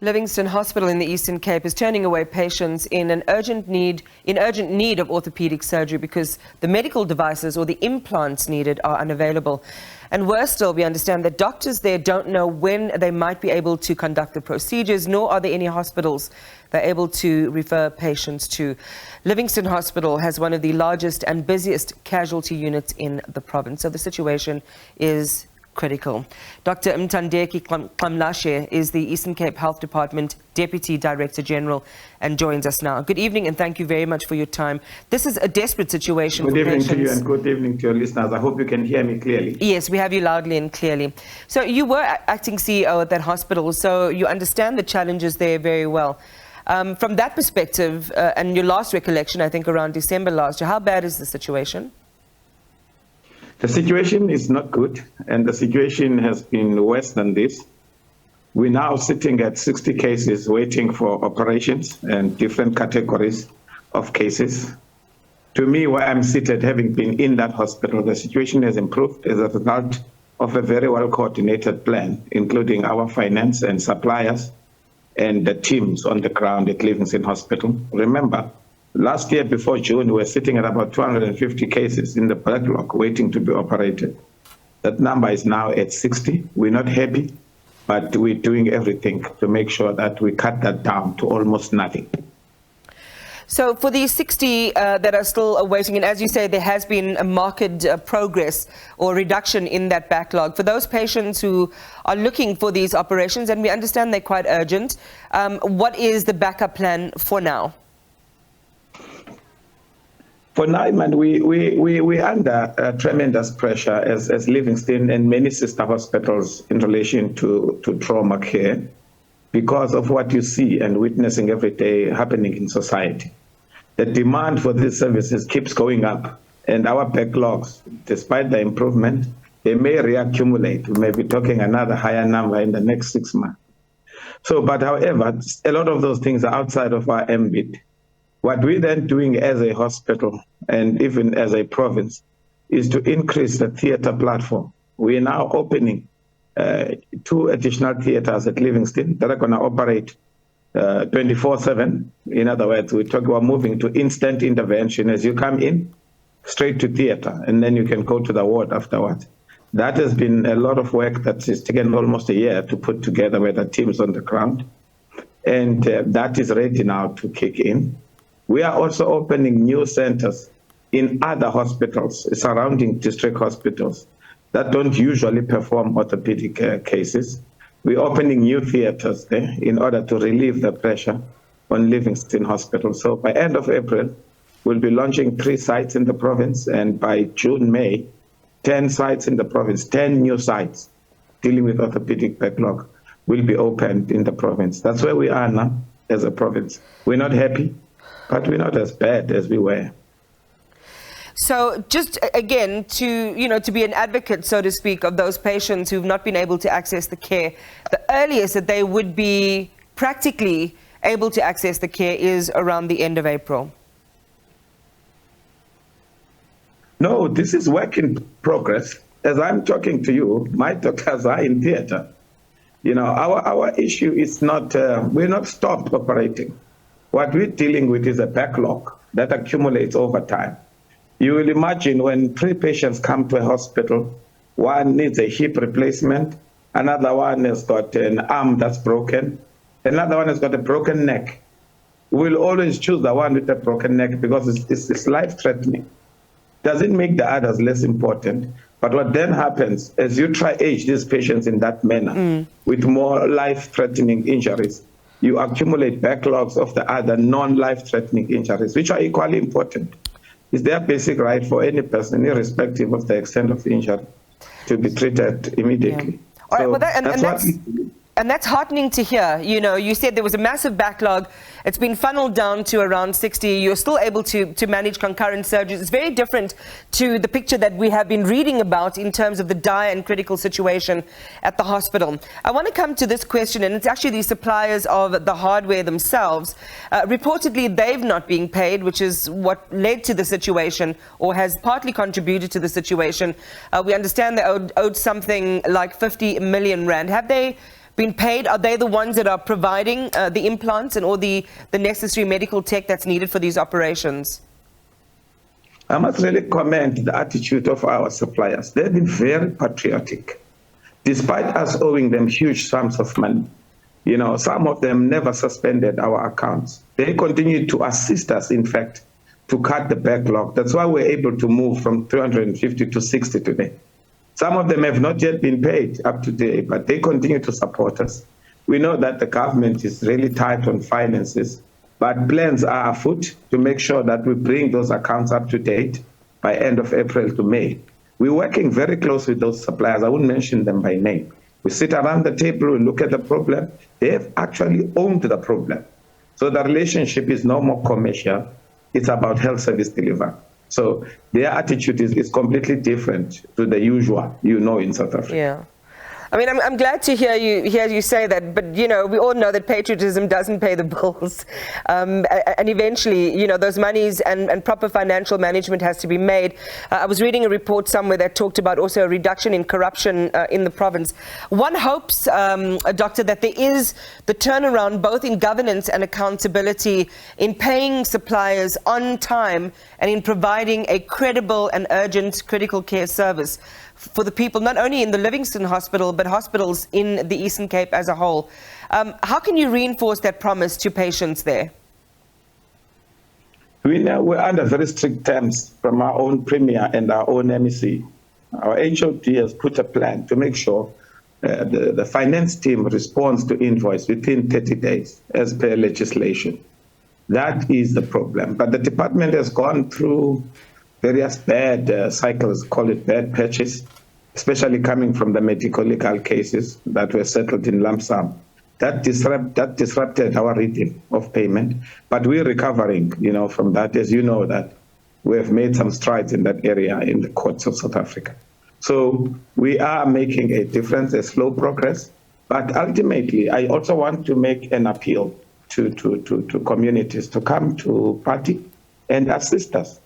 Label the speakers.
Speaker 1: Livingstone Hospital in the Eastern Cape is turning away patients in urgent need of orthopedic surgery because the medical devices or the implants needed are unavailable. And worse still, we understand that doctors there don't know when they might be able to conduct the procedures, nor are there any hospitals they're able to refer patients to. Livingstone Hospital has one of the largest and busiest casualty units in the province, so the situation is critical. Dr. Mtandeki Xamlashe is the Eastern Cape Health Department Deputy Director General and joins us now. Good evening and thank you very much for your time. This is a desperate situation for patients.
Speaker 2: Good evening to you and good evening to your listeners. I hope you can hear me clearly.
Speaker 1: Yes, we have you loudly and clearly. So you were acting CEO at that hospital, so you understand the challenges there very well. From that perspective, and your last recollection, I think around December last year, how bad is the situation?
Speaker 2: The situation is not good, and the situation has been worse than this. We're now sitting at 60 cases waiting for operations and different categories of cases. To me, where I'm seated, having been in that hospital, the situation has improved as a result of a very well-coordinated plan, including our finance and suppliers and the teams on the ground at Livingstone Hospital. Remember, last year, before June, we were sitting at about 250 cases in the backlog waiting to be operated. That number is now at 60. We're not happy, but we're doing everything to make sure that we cut that down to almost nothing.
Speaker 1: So for these 60 that are still awaiting, and as you say, there has been a marked progress or reduction in that backlog. For those patients who are looking for these operations, and we understand they're quite urgent, what is the backup plan for now?
Speaker 2: For now, man, we're under tremendous pressure as Livingstone and many sister hospitals in relation to trauma care because of what you see and witnessing every day happening in society. The demand for these services keeps going up, and our backlogs, despite the improvement, they may reaccumulate. We may be talking another higher number in the next 6 months. So, but however, a lot of those things are outside of our ambit. What we're then doing as a hospital and even as a province is to increase the theatre platform. We are now opening 2 additional theatres at Livingstone that are going to operate 24/7. In other words, we're moving to instant intervention. As you come in, straight to theatre, and then you can go to the ward afterwards. That has been a lot of work that has taken almost a year to put together with the teams on the ground. And that is ready now to kick in. We are also opening new centers in other hospitals, surrounding district hospitals that don't usually perform orthopedic cases. We're opening new theaters there in order to relieve the pressure on Livingstone Hospital. So by end of April, we'll be launching 3 sites in the province, and by June, May, 10 sites in the province, 10 new sites dealing with orthopedic backlog will be opened in the province. That's where we are now as a province. We're not happy, but we're not as bad as we were.
Speaker 1: So just again, to be an advocate, so to speak, of those patients who've not been able to access the care, the earliest that they would be practically able to access the care is around the end of April.
Speaker 2: No, this is work in progress. As I'm talking to you, my doctors are in theater. You know, our issue is not, we're not stopped operating. What we're dealing with is a backlog that accumulates over time. You will imagine when 3 patients come to a hospital, one needs a hip replacement, another one has got an arm that's broken, another one has got a broken neck. We'll always choose the one with the broken neck because it's life-threatening. Doesn't make the others less important. But what then happens, as you triage these patients in that manner, with more life-threatening injuries, you accumulate backlogs of the other non-life-threatening injuries, which are equally important. It's their basic right for any person, irrespective of the extent of the injury, to be treated immediately.
Speaker 1: Yeah. All right, well, and that's heartening to hear. You know, you said there was a massive backlog. It's been funneled down to around 60. You're still able to manage concurrent surgeries. It's very different to the picture that we have been reading about in terms of the dire and critical situation at the hospital. I want to come to this question, and it's actually the suppliers of the hardware themselves. Reportedly, they've not been paid, which is what led to the situation or has partly contributed to the situation. We understand they owed something like 50 million rand. Have they been paid? Are they the ones that are providing the implants and all the necessary medical tech that's needed for these operations?
Speaker 2: I must really commend the attitude of our suppliers. They've been very patriotic. Despite us owing them huge sums of money, you know, some of them never suspended our accounts. They continued to assist us, in fact, to cut the backlog. That's why we're able to move from 350 to 60 today. Some of them have not yet been paid up to date, but they continue to support us. We know that the government is really tight on finances, but plans are afoot to make sure that we bring those accounts up to date by end of April to May. We're working very close with those suppliers. I wouldn't mention them by name. We sit around the table, we look at the problem. They have actually owned the problem. So the relationship is no more commercial. It's about health service delivery. So their attitude is completely different to the usual, you know, in South Africa.
Speaker 1: Yeah. I mean, I'm glad to hear you say that, but, you know, we all know that patriotism doesn't pay the bills. And eventually, you know, those monies and proper financial management has to be made. I was reading a report somewhere that talked about also a reduction in corruption in the province. One hopes, Doctor, that there is the turnaround both in governance and accountability in paying suppliers on time and in providing a credible and urgent critical care service for the people, not only in the Livingstone Hospital, but hospitals in the Eastern Cape as a whole. How can you reinforce that promise to patients there?
Speaker 2: We're under very strict terms from our own Premier and our own MEC. Our HOD has put a plan to make sure the finance team responds to invoice within 30 days as per legislation. That is the problem. But the department has gone through various bad cycles, call it bad patches, especially coming from the medical legal cases that were settled in lump sum. That disrupted our rhythm of payment, but we're recovering, you know, from that. As you know, that we have made some strides in that area in the courts of South Africa. So we are making a difference, a slow progress, but ultimately, I also want to make an appeal to communities to come to party and assist us.